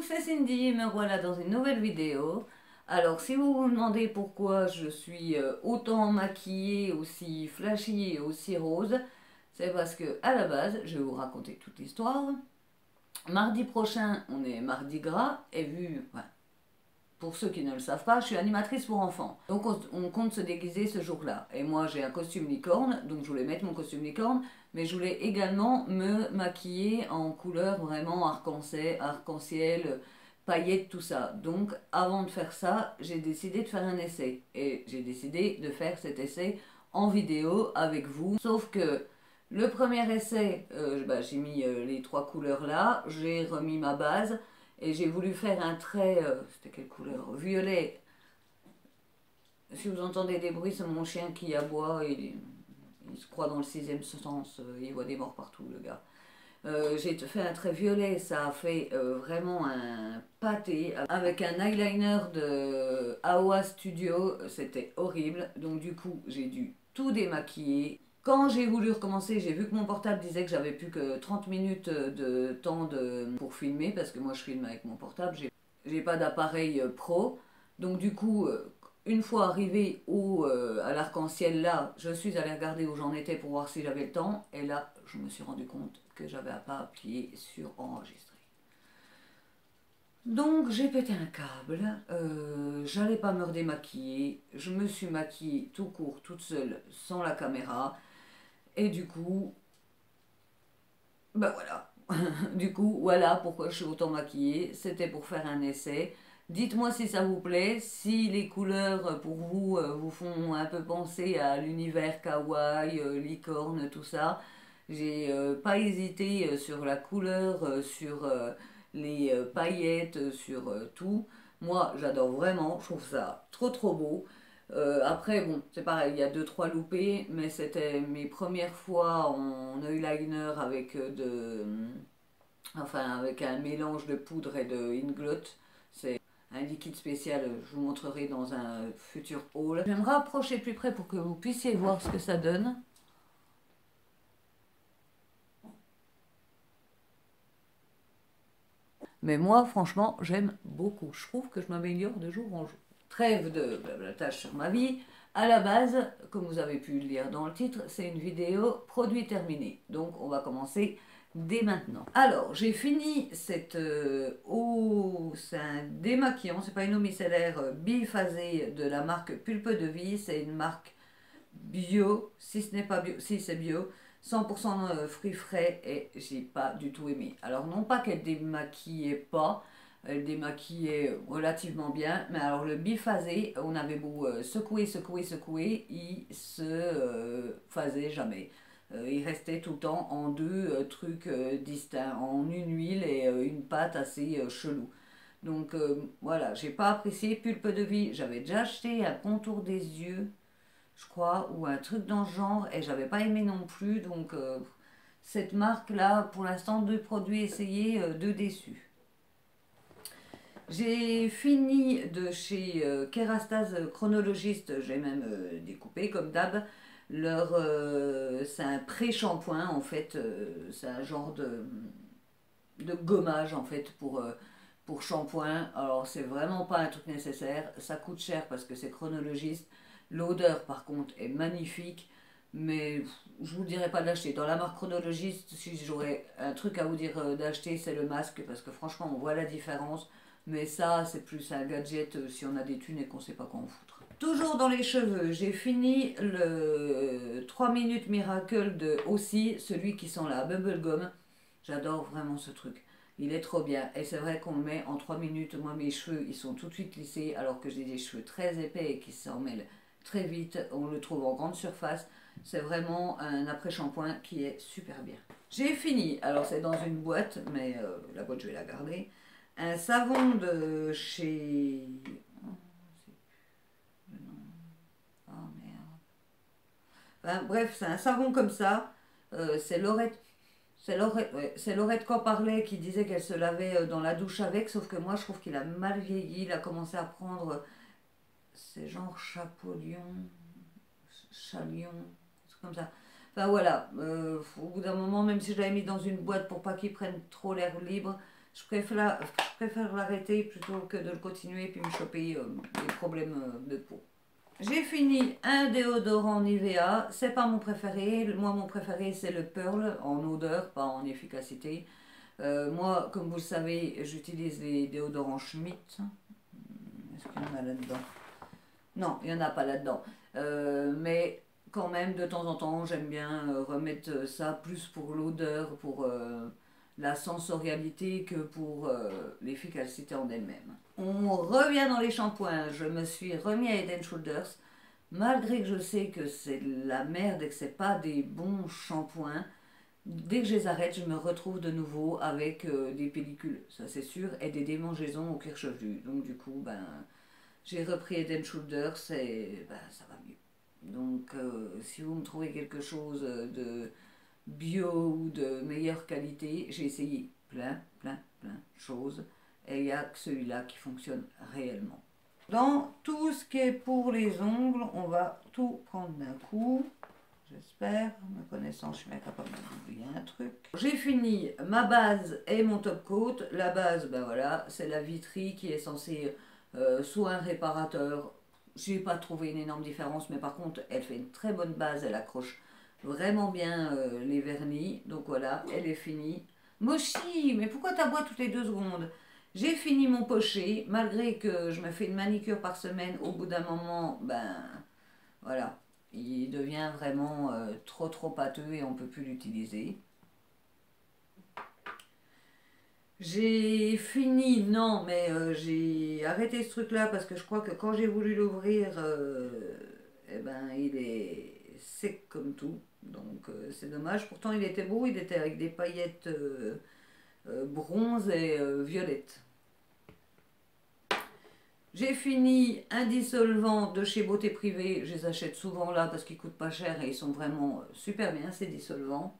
c'est Cindy, me voilà dans une nouvelle vidéo. Alors si vous vous demandez pourquoi je suis autant maquillée, aussi flashy et aussi rose, c'est parce que à la base, je vais vous raconter toute l'histoire. Mardi prochain, on est mardi gras, et pour ceux qui ne le savent pas, je suis animatrice pour enfants. Donc on compte se déguiser ce jour-là. Et moi j'ai un costume licorne, donc je voulais mettre mon costume licorne, mais je voulais également me maquiller en couleur vraiment arc-en-ciel, paillettes, tout ça. Donc avant de faire ça, j'ai décidé de faire un essai. Et j'ai décidé de faire cet essai en vidéo avec vous. Sauf que le premier essai, j'ai mis les trois couleurs là, j'ai remis ma base. Et j'ai voulu faire un trait, c'était quelle couleur? Violet. Si vous entendez des bruits, c'est mon chien qui aboie, il se croit dans le sixième sens, il voit des morts partout le gars. J'ai fait un trait violet, ça a fait vraiment un pâté avec un eyeliner de Awa Studio, c'était horrible. Donc du coup, j'ai dû tout démaquiller. Quand j'ai voulu recommencer, j'ai vu que mon portable disait que j'avais plus que 30 minutes de temps pour filmer, parce que moi je filme avec mon portable, j'ai pas d'appareil pro. Donc du coup, une fois arrivé à l'arc-en-ciel là, je suis allée regarder où j'en étais pour voir si j'avais le temps, et là, je me suis rendu compte que j'avais pas appuyé sur enregistrer. Donc j'ai pété un câble, j'allais pas me redémaquiller, je me suis maquillée tout court, toute seule, sans la caméra, et du coup, ben voilà, du coup, voilà pourquoi je suis autant maquillée, c'était pour faire un essai. Dites-moi si ça vous plaît, si les couleurs pour vous vous font un peu penser à l'univers kawaii, licorne, tout ça. J'ai pas hésité sur la couleur, sur les paillettes, sur tout. Moi, j'adore vraiment, je trouve ça trop trop beau. Après, bon, c'est pareil, il y a deux trois loupés, mais c'était mes premières fois en eyeliner avec enfin, avec un mélange de poudre et de Inglot. C'est un liquide spécial, je vous montrerai dans un futur haul. Je vais me rapprocher plus près pour que vous puissiez voir ce que ça donne. Mais moi, franchement, j'aime beaucoup. Je trouve que je m'améliore de jour en jour. Trêve de blablatage sur ma vie. À la base, comme vous avez pu le lire dans le titre, c'est une vidéo produit terminé. Donc, on va commencer dès maintenant. Alors, j'ai fini cette eau, c'est un démaquillant, c'est pas une eau micellaire biphasée de la marque Pulpe de Vie, c'est une marque bio, si ce n'est pas bio, si c'est bio, 100% fruits frais, et j'ai pas du tout aimé. Alors non pas qu'elle démaquillait pas, elle démaquillait relativement bien, mais alors le biphasé, on avait beau secouer, secouer, secouer, il se phasait jamais. Il restait tout le temps en deux trucs distincts, en une huile et une pâte assez chelou. Donc voilà, j'ai pas apprécié. Pulpe de Vie, j'avais déjà acheté un contour des yeux, je crois, ou un truc dans ce genre, et j'avais pas aimé non plus. Donc cette marque là, pour l'instant, deux produits essayés, deux déçus. J'ai fini de chez Kerastase Chronologiste, j'ai même découpé comme d'hab. C'est un pré-shampoing en fait, c'est un genre de gommage en fait pour shampoing. Alors c'est vraiment pas un truc nécessaire, ça coûte cher parce que c'est chronologiste. L'odeur par contre est magnifique, mais je vous dirais pas d'acheter. Dans la marque chronologiste, si j'aurais un truc à vous dire d'acheter, c'est le masque, parce que franchement on voit la différence. Mais ça, c'est plus un gadget si on a des thunes et qu'on sait pas quoi en foutre. Toujours dans les cheveux, j'ai fini le 3 minutes Miracle de aussi, celui qui sent la bubblegum. J'adore vraiment ce truc. Il est trop bien. Et c'est vrai qu'on le met en 3 minutes. Moi, mes cheveux, ils sont tout de suite lissés, alors que j'ai des cheveux très épais et qui s'en mêlent très vite. On le trouve en grande surface. C'est vraiment un après-shampoing qui est super bien. J'ai fini. Alors, c'est dans une boîte, mais la boîte, je vais la garder. Un savon de chez... Oh merde. Enfin, bref, c'est un savon comme ça. C'est Laurette. C'est Laurette Camparlet qui disait qu'elle se lavait dans la douche avec, sauf que moi je trouve qu'il a mal vieilli, il a commencé à prendre, c'est genre chapeau-lion, chalion, c'est comme ça. Enfin voilà, au bout d'un moment, même si je l'avais mis dans une boîte pour pas qu'il prenne trop l'air libre, je préfère l'arrêter plutôt que de le continuer puis me choper des problèmes de peau. J'ai fini un déodorant Nivea, c'est pas mon préféré, moi mon préféré c'est le Pearl en odeur, pas en efficacité. Moi, comme vous le savez, j'utilise les déodorants Schmitt. Est-ce qu'il y en a là-dedans? Non, il n'y en a pas là-dedans. Mais quand même, de temps en temps, j'aime bien remettre ça plus pour l'odeur, pour la sensorialité que pour l'efficacité en elle-même. On revient dans les shampoings. Je me suis remis à Head & Shoulders. Malgré que je sais que c'est de la merde et que c'est pas des bons shampoings, dès que je les arrête, je me retrouve de nouveau avec des pellicules, ça c'est sûr, et des démangeaisons au cuir chevelu. Donc du coup, ben, j'ai repris Head & Shoulders et ben, ça va mieux. Donc si vous me trouvez quelque chose de bio ou de meilleure qualité, j'ai essayé plein de choses et il n'y a que celui-là qui fonctionne réellement. Dans tout ce qui est pour les ongles, on va tout prendre d'un coup. J'espère, me connaissant, je suis bien capable d'oublier un truc. J'ai fini ma base et mon top coat. La base, ben voilà, c'est la Vitry qui est censée soit un réparateur. J'ai pas trouvé une énorme différence, mais par contre, elle fait une très bonne base. Elle accroche vraiment bien les vernis. Donc voilà, elle est finie. Mochi, mais pourquoi t'aboies toutes les 2 secondes? J'ai fini mon pochet, malgré que je me fais une manicure par semaine. Au bout d'un moment, ben voilà. Il devient vraiment trop pâteux et on ne peut plus l'utiliser. J'ai fini, non, mais j'ai arrêté ce truc-là parce que je crois que quand j'ai voulu l'ouvrir, eh ben, il est sec comme tout. Donc c'est dommage. Pourtant, il était beau, il était avec des paillettes bronze et violettes. J'ai fini un dissolvant de chez Beauté Privée. Je les achète souvent là parce qu'ils coûtent pas cher et ils sont vraiment super bien ces dissolvants.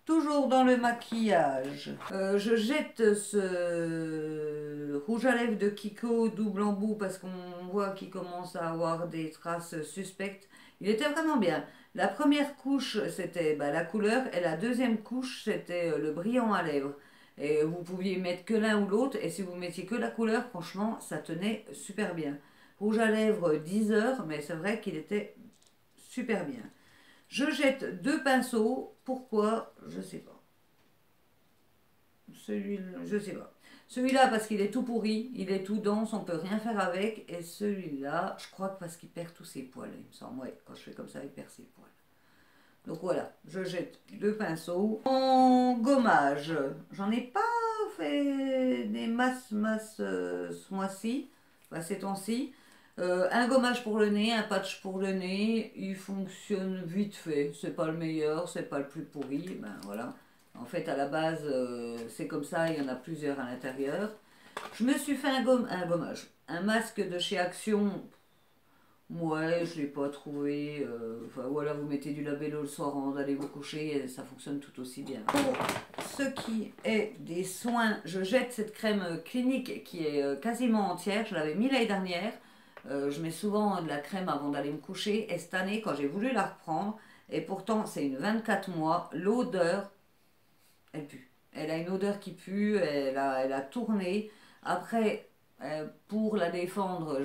Toujours dans le maquillage, je jette ce rouge à lèvres de Kiko double embout parce qu'on voit qu'il commence à avoir des traces suspectes. Il était vraiment bien. La première couche c'était la couleur et la deuxième couche c'était le brillant à lèvres. Et vous pouviez mettre que l'un ou l'autre et si vous mettiez que la couleur, franchement ça tenait super bien. Rouge à lèvres 10 heures, mais c'est vrai qu'il était super bien. Je jette 2 pinceaux. Pourquoi? Je sais pas. Celui-là, je sais pas. Celui-là parce qu'il est tout pourri, il est tout dense, on peut rien faire avec. Et celui-là, je crois que parce qu'il perd tous ses poils, il me semble. Ouais, quand je fais comme ça, il perd ses poils. Donc voilà, je jette 2 pinceaux. En gommage, j'en ai pas fait des masses ce mois-ci, ces temps-ci. Un gommage pour le nez, un patch pour le nez, il fonctionne vite fait. C'est pas le meilleur, c'est pas le plus pourri, ben voilà. En fait, à la base, c'est comme ça, il y en a plusieurs à l'intérieur. Je me suis fait un gommage, un masque de chez Action. Ouais, je l'ai pas trouvé. Enfin voilà, vous mettez du labello le soir avant d'aller vous coucher et ça fonctionne tout aussi bien. Pour ce qui est des soins, je jette cette crème Clinique qui est quasiment entière. Je l'avais mis l'année dernière. Je mets souvent de la crème avant d'aller me coucher. Et cette année, quand j'ai voulu la reprendre, et pourtant c'est une 24 mois, l'odeur, elle pue. Elle a une odeur qui pue, elle a tourné. Après, pour la défendre,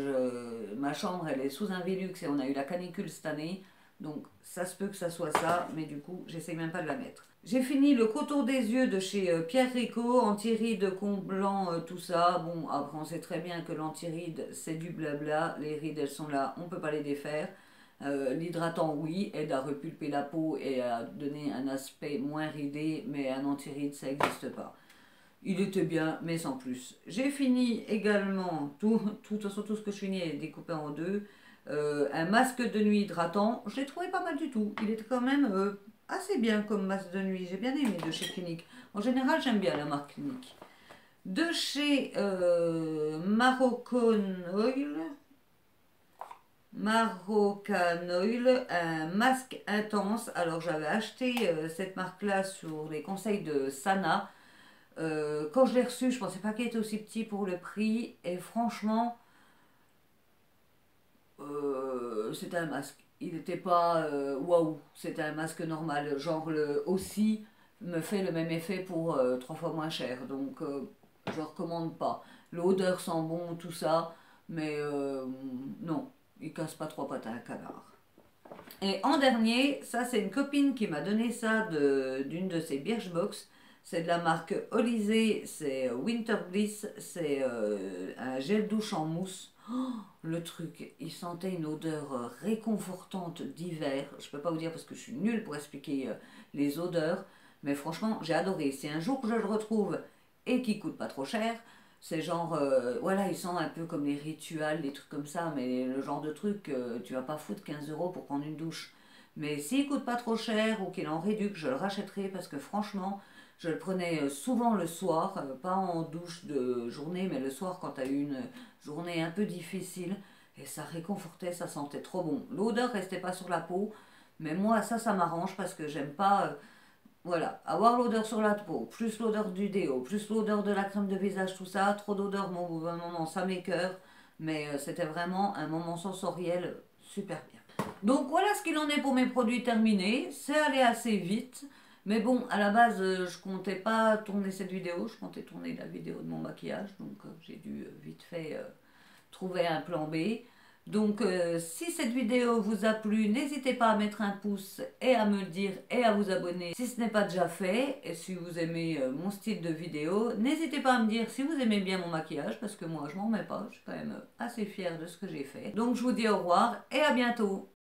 ma chambre elle est sous un Velux et on a eu la canicule cette année. Donc ça se peut que ça soit ça, mais du coup j'essaye même pas de la mettre. J'ai fini le contour des yeux de chez Pierre Rico, anti-rides, comblant, tout ça. Bon, après on sait très bien que l'anti-ride c'est du blabla, les rides elles sont là, on peut pas les défaire. L'hydratant oui, aide à repulper la peau et à donner un aspect moins ridé, mais un anti-ride ça n'existe pas. Il était bien, mais sans plus. J'ai fini également, tout ce que je finis est découpé en deux. Un masque de nuit hydratant, je l'ai trouvé pas mal du tout. Il était quand même assez bien comme masque de nuit. J'ai bien aimé de chez Clinique. En général, j'aime bien la marque Clinique. De chez Moroccan Oil, un masque intense. Alors j'avais acheté cette marque-là sur les conseils de Sana. Quand je l'ai reçu, je pensais pas qu'il était aussi petit pour le prix. Et franchement, c'était un masque. Il n'était pas waouh, c'était un masque normal. Genre le aussi, me fait le même effet pour 3 fois moins cher. Donc je recommande pas. L'odeur sent bon, tout ça, mais non, il casse pas 3 pattes à un canard. Et en dernier, ça c'est une copine qui m'a donné ça d'une de ses Birchbox. C'est de la marque Olysée, c'est Winter Bliss, c'est un gel douche en mousse. Oh, le truc, il sentait une odeur réconfortante d'hiver. Je peux pas vous dire parce que je suis nulle pour expliquer les odeurs, mais franchement, j'ai adoré. Si un jour je le retrouve et qu'il coûte pas trop cher, c'est genre, voilà, il sent un peu comme les rituels, des trucs comme ça, mais le genre de truc, tu vas pas foutre 15 euros pour prendre une douche. Mais s'il coûte pas trop cher ou qu'il est en réduc, je le rachèterai parce que franchement, je le prenais souvent le soir, pas en douche de journée, mais le soir quand tu as eu une journée un peu difficile. Et ça réconfortait, ça sentait trop bon. L'odeur restait pas sur la peau, mais moi ça m'arrange parce que j'aime pas, voilà, avoir l'odeur sur la peau, plus l'odeur du déo, plus l'odeur de la crème de visage, tout ça, trop d'odeur, mon moment, ça m'écoeure. Mais c'était vraiment un moment sensoriel super bien. Donc voilà ce qu'il en est pour mes produits terminés. C'est allé assez vite. Mais bon, à la base, je comptais pas tourner cette vidéo. Je comptais tourner la vidéo de mon maquillage. Donc j'ai dû vite fait trouver un plan B. Donc si cette vidéo vous a plu, n'hésitez pas à mettre un pouce et à me le dire et à vous abonner si ce n'est pas déjà fait. Et si vous aimez mon style de vidéo, n'hésitez pas à me dire si vous aimez bien mon maquillage parce que moi je m'en remets pas. Je suis quand même assez fière de ce que j'ai fait. Donc je vous dis au revoir et à bientôt.